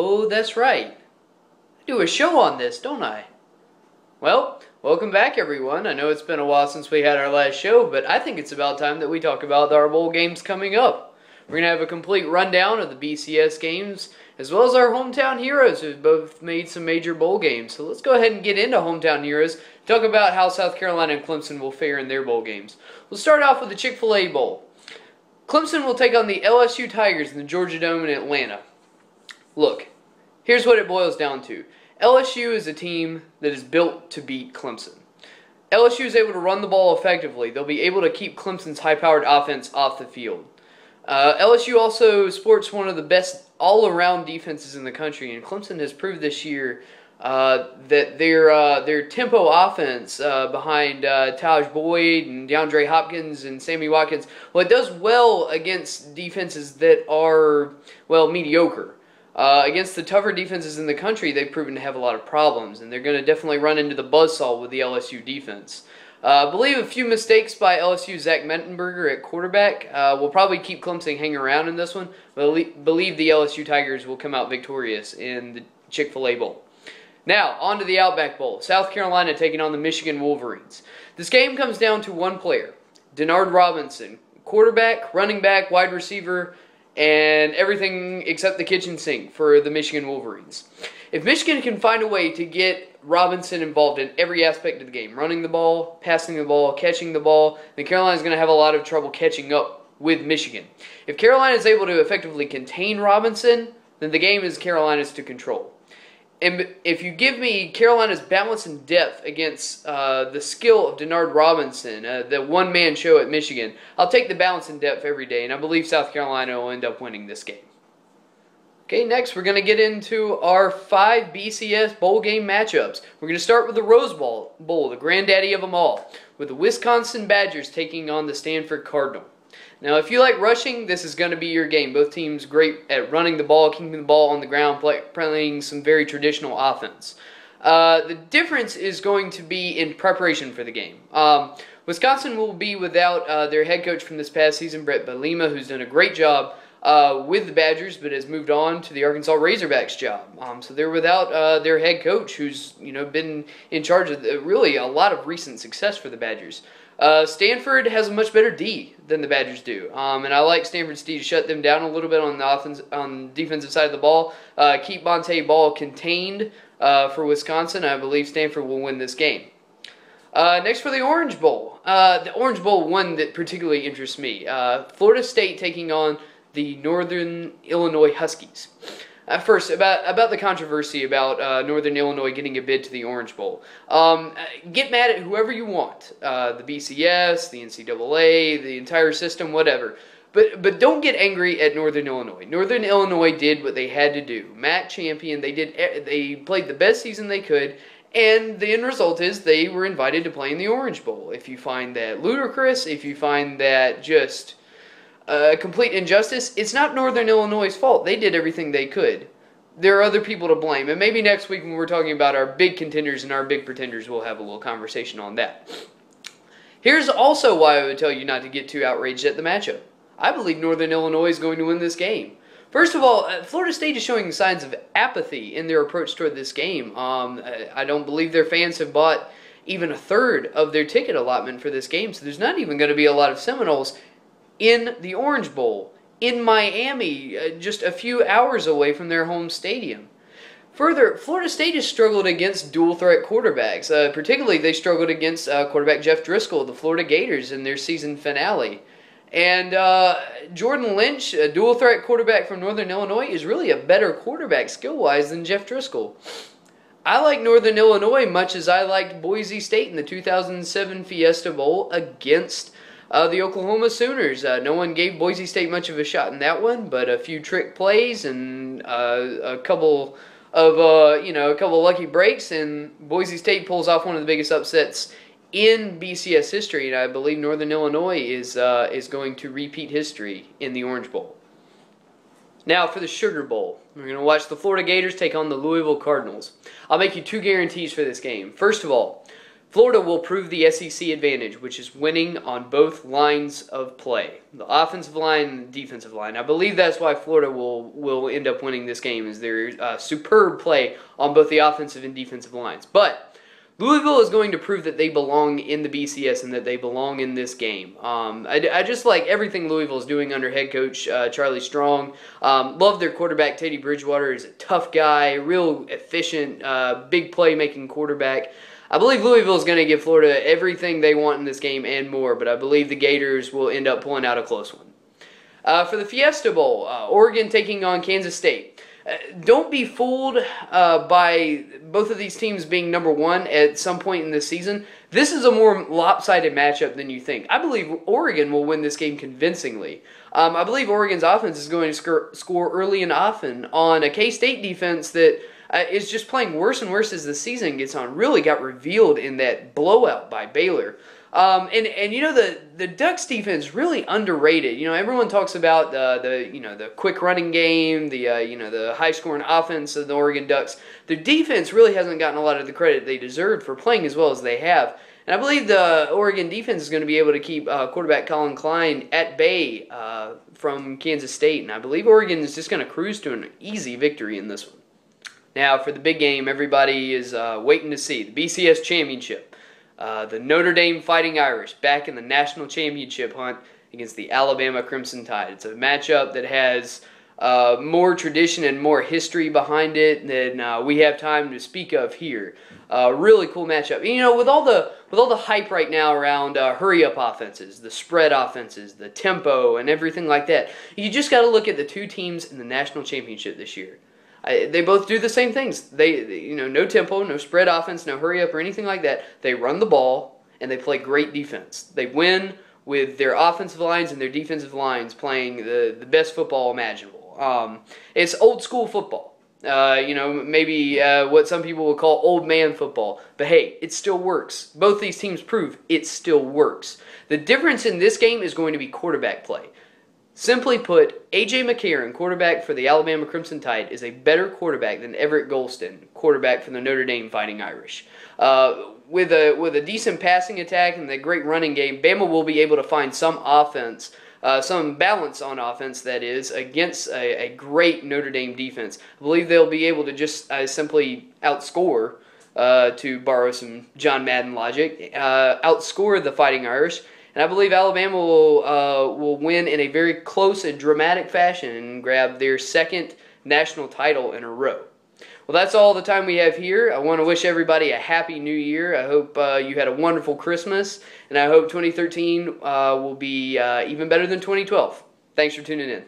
Oh, that's right. I do a show on this, don't I? Well, welcome back everyone. I know it's been a while since we had our last show, but I think it's about time that we talk about our bowl games coming up. We're going to have a complete rundown of the BCS games, as well as our hometown heroes who've both made some major bowl games. So let's go ahead and get into hometown heroes, talk about how South Carolina and Clemson will fare in their bowl games. We'll start off with the Chick-fil-A Bowl. Clemson will take on the LSU Tigers in the Georgia Dome in Atlanta. Look, here's what it boils down to. LSU is a team that is built to beat Clemson. LSU is able to run the ball effectively. They'll be able to keep Clemson's high-powered offense off the field. LSU also sports one of the best all-around defenses in the country, and Clemson has proved this year that their tempo offense behind Taj Boyd and DeAndre Hopkins and Sammy Watkins, well, it does well against defenses that are, well, mediocre. Against the tougher defenses in the country, they've proven to have a lot of problems, and they're going to definitely run into the buzzsaw with the LSU defense. I believe a few mistakes by LSU Zach Mettenberger at quarterback will probably keep Clemson hanging around in this one, but I believe the LSU Tigers will come out victorious in the Chick-fil-A Bowl. Now, on to the Outback Bowl. South Carolina taking on the Michigan Wolverines. This game comes down to one player, Denard Robinson, quarterback, running back, wide receiver, and everything except the kitchen sink for the Michigan Wolverines. If Michigan can find a way to get Robinson involved in every aspect of the game, running the ball, passing the ball, catching the ball, then Carolina's going to have a lot of trouble catching up with Michigan. If Carolina is able to effectively contain Robinson, then the game is Carolina's to control. And if you give me Carolina's balance and depth against the skill of Denard Robinson, the one-man show at Michigan, I'll take the balance and depth every day, and I believe South Carolina will end up winning this game. Okay, next we're going to get into our 5 BCS bowl game matchups. We're going to start with the Rose Bowl, the granddaddy of them all, with the Wisconsin Badgers taking on the Stanford Cardinal. Now, if you like rushing, this is going to be your game. Both teams great at running the ball, keeping the ball on the ground, playing some very traditional offense. The difference is going to be in preparation for the game. Wisconsin will be without their head coach from this past season, Brett Bielema, who's done a great job with the Badgers, but has moved on to the Arkansas Razorbacks job. So they're without their head coach, who's been in charge of really a lot of recent success for the Badgers. Stanford has a much better D than the Badgers do, and I like Stanford's D to shut them down a little bit on the defensive side of the ball. Keep Monte Ball contained for Wisconsin. I believe Stanford will win this game. Next for the Orange Bowl. The Orange Bowl, one that particularly interests me. Florida State taking on the Northern Illinois Huskies. First, about the controversy about Northern Illinois getting a bid to the Orange Bowl. Get mad at whoever you want, the BCS, the NCAA, the entire system, whatever. But don't get angry at Northern Illinois. Northern Illinois did what they had to do. MAC champion, they played the best season they could, and the end result is they were invited to play in the Orange Bowl. If you find that ludicrous, if you find that just complete injustice, it's not Northern Illinois' fault. They did everything they could. There are other people to blame, and maybe next week when we're talking about our big contenders and our big pretenders, we'll have a little conversation on that. Here's also why I would tell you not to get too outraged at the matchup. I believe Northern Illinois is going to win this game. First of all, Florida State is showing signs of apathy in their approach toward this game. I don't believe their fans have bought even a third of their ticket allotment for this game, so there's not even going to be a lot of Seminoles in the Orange Bowl, in Miami, just a few hours away from their home stadium. Further, Florida State has struggled against dual-threat quarterbacks. Particularly, they struggled against quarterback Jeff Driscoll, the Florida Gators, in their season finale. And Jordan Lynch, a dual-threat quarterback from Northern Illinois, is really a better quarterback skill-wise than Jeff Driscoll. I like Northern Illinois much as I liked Boise State in the 2007 Fiesta Bowl against the Oklahoma Sooners. No one gave Boise State much of a shot in that one, but a few trick plays and a couple of lucky breaks, and Boise State pulls off one of the biggest upsets in BCS history. And I believe Northern Illinois is going to repeat history in the Orange Bowl. Now for the Sugar Bowl, we're going to watch the Florida Gators take on the Louisville Cardinals. I'll make you 2 guarantees for this game. First of all, Florida will prove the SEC advantage, which is winning on both lines of play, the offensive line and the defensive line. I believe that's why Florida will end up winning this game, is their superb play on both the offensive and defensive lines. But Louisville is going to prove that they belong in the BCS and that they belong in this game. I just like everything Louisville is doing under head coach Charlie Strong. Love their quarterback, Teddy Bridgewater. He's a tough guy, real efficient, big play-making quarterback. I believe Louisville is going to give Florida everything they want in this game and more, but I believe the Gators will end up pulling out a close one. For the Fiesta Bowl, Oregon taking on Kansas State. Don't be fooled by both of these teams being number one at some point in this season. This is a more lopsided matchup than you think. I believe Oregon will win this game convincingly. I believe Oregon's offense is going to score early and often on a K-State defense that is just playing worse and worse as the season gets on. Really got revealed in that blowout by Baylor. And you know, the Ducks defense really underrated. You know, everyone talks about the quick running game, the high scoring offense of the Oregon Ducks. Their defense really hasn't gotten a lot of the credit they deserved for playing as well as they have. And I believe the Oregon defense is going to be able to keep quarterback Colin Klein at bay from Kansas State. And I believe Oregon is just going to cruise to an easy victory in this one. Now, for the big game, everybody is waiting to see the BCS Championship. The Notre Dame Fighting Irish back in the national championship hunt against the Alabama Crimson Tide. It's a matchup that has more tradition and more history behind it than we have time to speak of here. Really cool matchup. You know, with all the hype right now around hurry-up offenses, the spread offenses, the tempo, and everything like that, you just got to look at the two teams in the national championship this year. They both do the same things. They no tempo, no spread offense, no hurry up or anything like that. They run the ball and they play great defense. They win with their offensive lines and their defensive lines playing the best football imaginable. It's old school football. Maybe what some people would call old man football. But hey, it still works. Both these teams prove it still works. The difference in this game is going to be quarterback play. Simply put, A.J. McCarron, quarterback for the Alabama Crimson Tide, is a better quarterback than Everett Golston, quarterback for the Notre Dame Fighting Irish. With a decent passing attack and a great running game, Bama will be able to find some offense, some balance on offense, that is, against a great Notre Dame defense. I believe they'll be able to just simply outscore, to borrow some John Madden logic, outscore the Fighting Irish. And I believe Alabama will win in a very close and dramatic fashion and grab their second national title in a row. Well, that's all the time we have here. I want to wish everybody a happy new year. I hope you had a wonderful Christmas, and I hope 2013 will be even better than 2012. Thanks for tuning in.